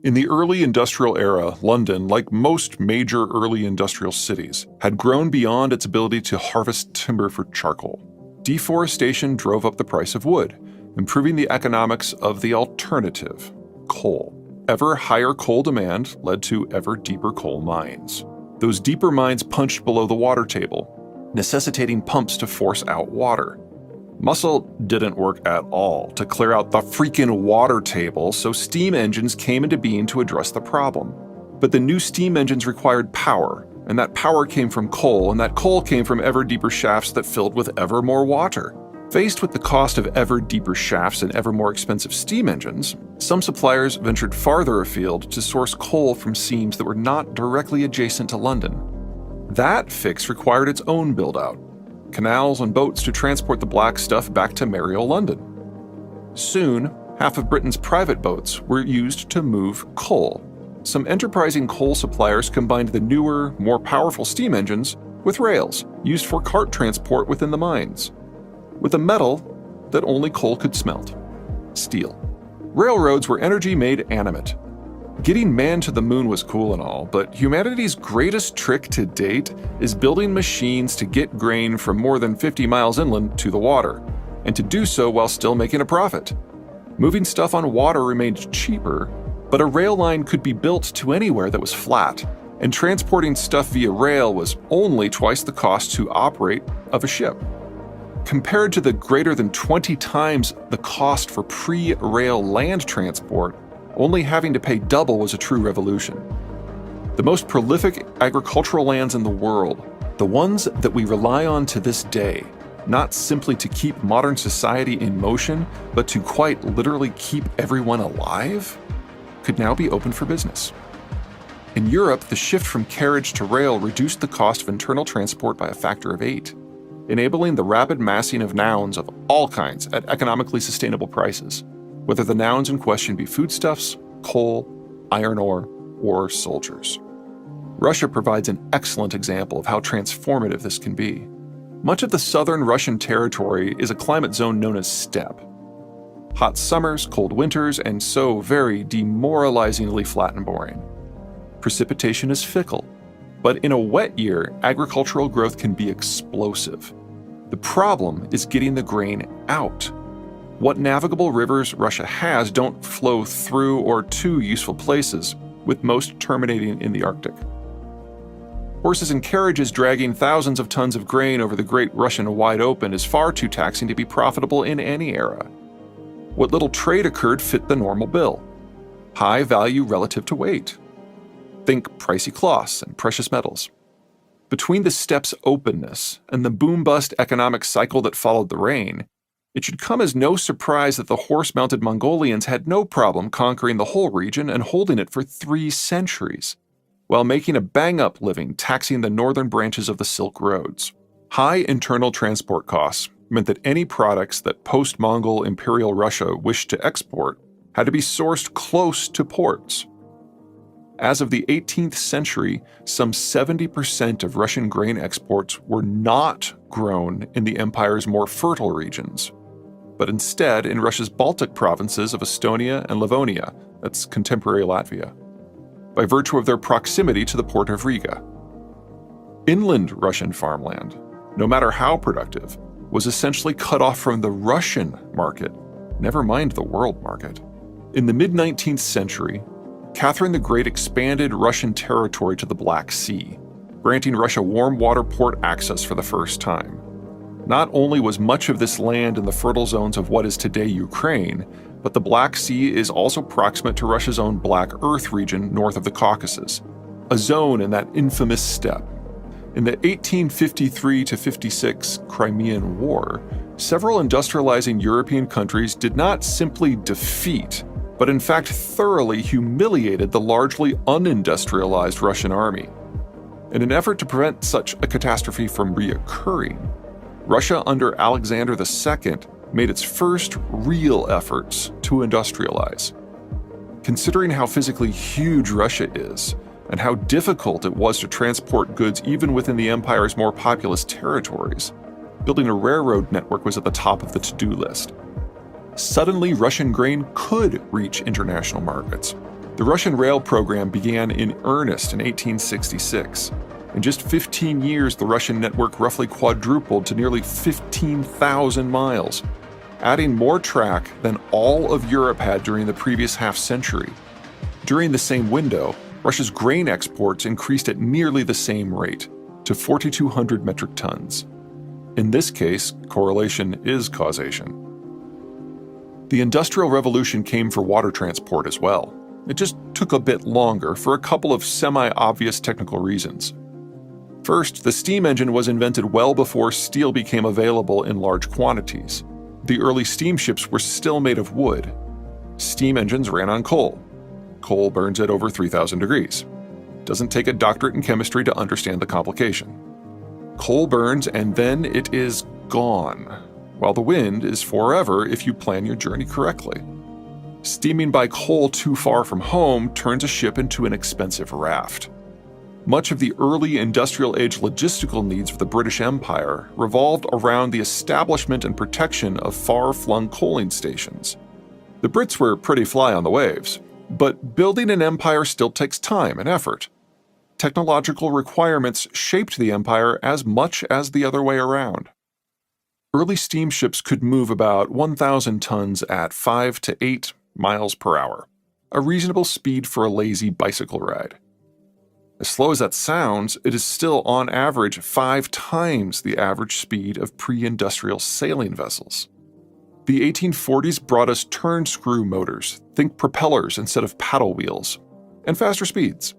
In the early industrial era, London, like most major early industrial cities, had grown beyond its ability to harvest timber for charcoal. Deforestation drove up the price of wood, improving the economics of the alternative, coal. Ever higher coal demand led to ever deeper coal mines. Those deeper mines punched below the water table, necessitating pumps to force out water. Muscle didn't work at all to clear out the freaking water table, so steam engines came into being to address the problem. But the new steam engines required power, and that power came from coal, and that coal came from ever deeper shafts that filled with ever more water. Faced with the cost of ever deeper shafts and ever more expensive steam engines, some suppliers ventured farther afield to source coal from seams that were not directly adjacent to London. That fix required its own build-out. Canals and boats to transport the black stuff back to merry old London. Soon, half of Britain's private boats were used to move coal. Some enterprising coal suppliers combined the newer, more powerful steam engines with rails used for cart transport within the mines, with a metal that only coal could smelt: steel. Railroads were energy made animate. Getting man to the moon was cool and all, but humanity's greatest trick to date is building machines to get grain from more than 50 miles inland to the water, and to do so while still making a profit. Moving stuff on water remained cheaper, but a rail line could be built to anywhere that was flat, and transporting stuff via rail was only twice the cost to operate of a ship. Compared to the greater than 20 times the cost for pre-rail land transport, only having to pay double was a true revolution. The most prolific agricultural lands in the world, the ones that we rely on to this day, not simply to keep modern society in motion, but to quite literally keep everyone alive, could now be open for business. In Europe, the shift from carriage to rail reduced the cost of internal transport by a factor of 8, enabling the rapid massing of nouns of all kinds at economically sustainable prices, whether the nouns in question be foodstuffs, coal, iron ore, or soldiers. Russia provides an excellent example of how transformative this can be. Much of the southern Russian territory is a climate zone known as steppe. Hot summers, cold winters, and so very demoralizingly flat and boring. Precipitation is fickle, but in a wet year, agricultural growth can be explosive. The problem is getting the grain out. What navigable rivers Russia has don't flow through or to useful places, with most terminating in the Arctic. Horses and carriages dragging thousands of tons of grain over the great Russian wide open is far too taxing to be profitable in any era. What little trade occurred fit the normal bill. High value relative to weight. Think pricey cloths and precious metals. Between the steppe's openness and the boom-bust economic cycle that followed the rain, it should come as no surprise that the horse-mounted Mongolians had no problem conquering the whole region and holding it for 3 centuries, while making a bang-up living taxing the northern branches of the Silk Roads. High internal transport costs meant that any products that post-Mongol Imperial Russia wished to export had to be sourced close to ports. As of the 18th century, some 70% of Russian grain exports were not grown in the empire's more fertile regions, but instead in Russia's Baltic provinces of Estonia and Livonia, that's contemporary Latvia, by virtue of their proximity to the port of Riga. Inland Russian farmland, no matter how productive, was essentially cut off from the Russian market, never mind the world market. In the mid-19th century, Catherine the Great expanded Russian territory to the Black Sea, granting Russia warm water port access for the first time. Not only was much of this land in the fertile zones of what is today Ukraine, but the Black Sea is also proximate to Russia's own Black Earth region north of the Caucasus, a zone in that infamous steppe. In the 1853-56 Crimean War, several industrializing European countries did not simply defeat, but in fact thoroughly humiliated the largely unindustrialized Russian army. In an effort to prevent such a catastrophe from reoccurring, Russia under Alexander II made its first real efforts to industrialize. Considering how physically huge Russia is, and how difficult it was to transport goods even within the empire's more populous territories, building a railroad network was at the top of the to-do list. Suddenly, Russian grain could reach international markets. The Russian rail program began in earnest in 1866. In just 15 years, the Russian network roughly quadrupled to nearly 15,000 miles, adding more track than all of Europe had during the previous half-century. During the same window, Russia's grain exports increased at nearly the same rate, to 4,200 metric tons. In this case, correlation is causation. The Industrial Revolution came for water transport as well. It just took a bit longer for a couple of semi-obvious technical reasons. First, the steam engine was invented well before steel became available in large quantities. The early steamships were still made of wood. Steam engines ran on coal. Coal burns at over 3,000 degrees. Doesn't take a doctorate in chemistry to understand the complication. Coal burns and then it is gone, while the wind is forever if you plan your journey correctly. Steaming by coal too far from home turns a ship into an expensive raft. Much of the early industrial age logistical needs of the British Empire revolved around the establishment and protection of far-flung coaling stations. The Brits were pretty fly on the waves, but building an empire still takes time and effort. Technological requirements shaped the empire as much as the other way around. Early steamships could move about 1,000 tons at 5 to 8 miles per hour, a reasonable speed for a lazy bicycle ride. As slow as that sounds, it is still on average 5 times the average speed of pre-industrial sailing vessels. The 1840s brought us turn screw motors, think propellers instead of paddle wheels, and faster speeds.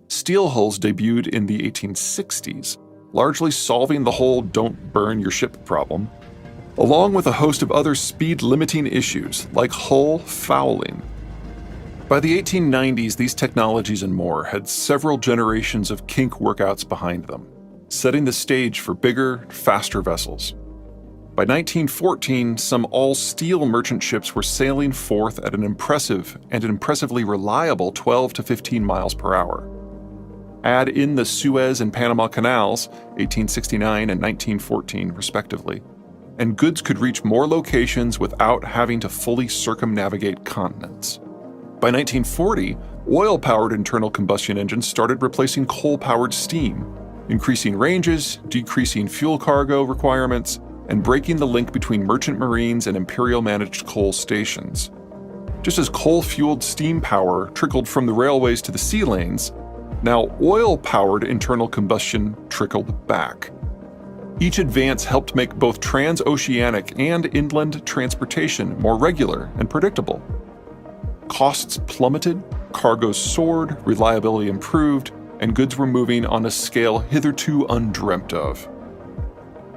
Steel hulls debuted in the 1860s, largely solving the whole don't burn your ship problem, along with a host of other speed-limiting issues like hull fouling. By the 1890s, these technologies and more had several generations of kink workouts behind them, setting the stage for bigger, faster vessels. By 1914, some all-steel merchant ships were sailing forth at an impressively reliable 12 to 15 miles per hour. Add in the Suez and Panama Canals, 1869 and 1914 respectively, and goods could reach more locations without having to fully circumnavigate continents. By 1940, oil-powered internal combustion engines started replacing coal-powered steam, increasing ranges, decreasing fuel cargo requirements, and breaking the link between merchant marines and imperial-managed coal stations. Just as coal-fueled steam power trickled from the railways to the sea lanes, now oil-powered internal combustion trickled back. Each advance helped make both transoceanic and inland transportation more regular and predictable. Costs plummeted, cargoes soared, reliability improved, and goods were moving on a scale hitherto undreamt of.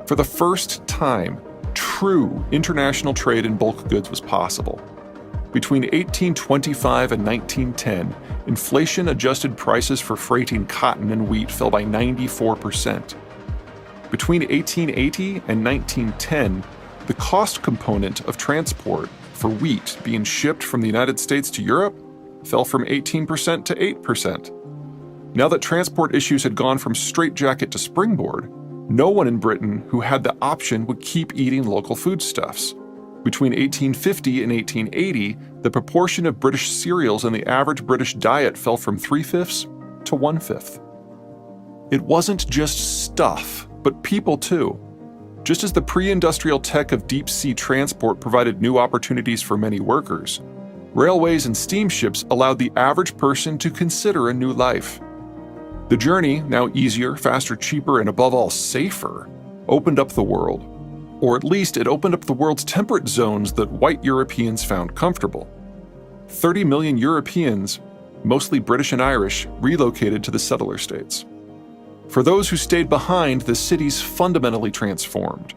For the first time, true international trade in bulk goods was possible. Between 1825 and 1910, inflation-adjusted prices for freighting cotton and wheat fell by 94%. Between 1880 and 1910, the cost component of transport for wheat being shipped from the United States to Europe fell from 18% to 8%. Now that transport issues had gone from straitjacket to springboard, no one in Britain who had the option would keep eating local foodstuffs. Between 1850 and 1880, the proportion of British cereals in the average British diet fell from 3/5 to 1/5. It wasn't just stuff, but people too. Just as the pre-industrial tech of deep-sea transport provided new opportunities for many workers, railways and steamships allowed the average person to consider a new life. The journey, now easier, faster, cheaper, and above all safer, opened up the world. Or at least it opened up the world's temperate zones that white Europeans found comfortable. 30 million Europeans, mostly British and Irish, relocated to the settler states. For those who stayed behind, the cities fundamentally transformed.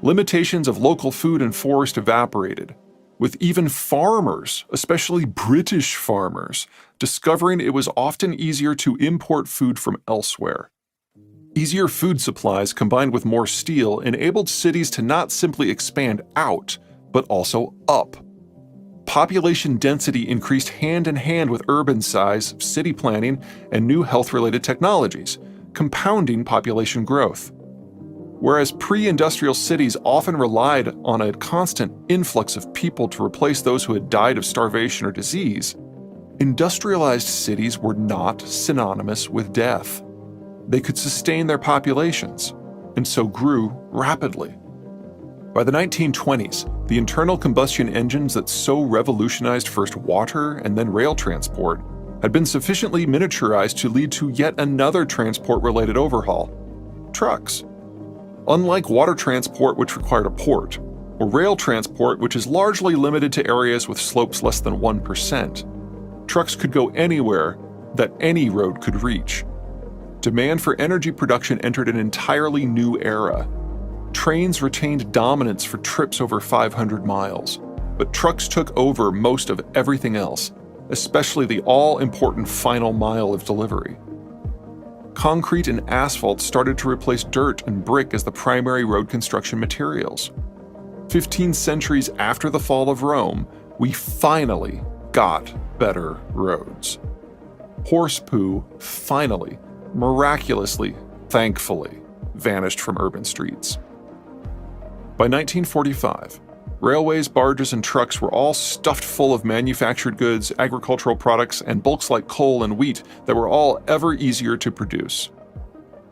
Limitations of local food and forest evaporated, with even farmers, especially British farmers, discovering it was often easier to import food from elsewhere. Easier food supplies combined with more steel enabled cities to not simply expand out, but also up. Population density increased hand in hand with urban size, city planning, and new health-related technologies, compounding population growth. Whereas pre-industrial cities often relied on a constant influx of people to replace those who had died of starvation or disease, Industrialized cities were not synonymous with death. They could sustain their populations, and so grew rapidly. By the 1920s, the internal combustion engines that so revolutionized first water and then rail transport had been sufficiently miniaturized to lead to yet another transport-related overhaul: trucks. Unlike water transport, which required a port, or rail transport, which is largely limited to areas with slopes less than 1%, trucks could go anywhere that any road could reach. Demand for energy production entered an entirely new era. Trains retained dominance for trips over 500 miles, but trucks took over most of everything else, especially the all-important final mile of delivery. Concrete and asphalt started to replace dirt and brick as the primary road construction materials. 15 centuries after the fall of Rome, we finally got better roads. Horse poo finally, miraculously, thankfully, vanished from urban streets. By 1945, railways, barges, and trucks were all stuffed full of manufactured goods, agricultural products, and bulks like coal and wheat that were all ever easier to produce.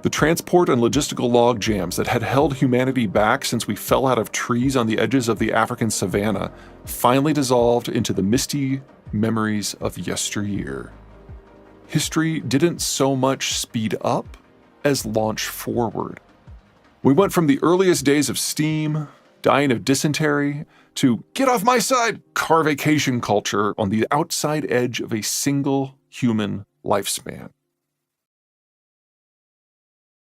The transport and logistical log jams that had held humanity back since we fell out of trees on the edges of the African savanna finally dissolved into the misty memories of yesteryear. History didn't so much speed up as launch forward. We went from the earliest days of steam, dying of dysentery, to get off my side car vacation culture on the outside edge of a single human lifespan.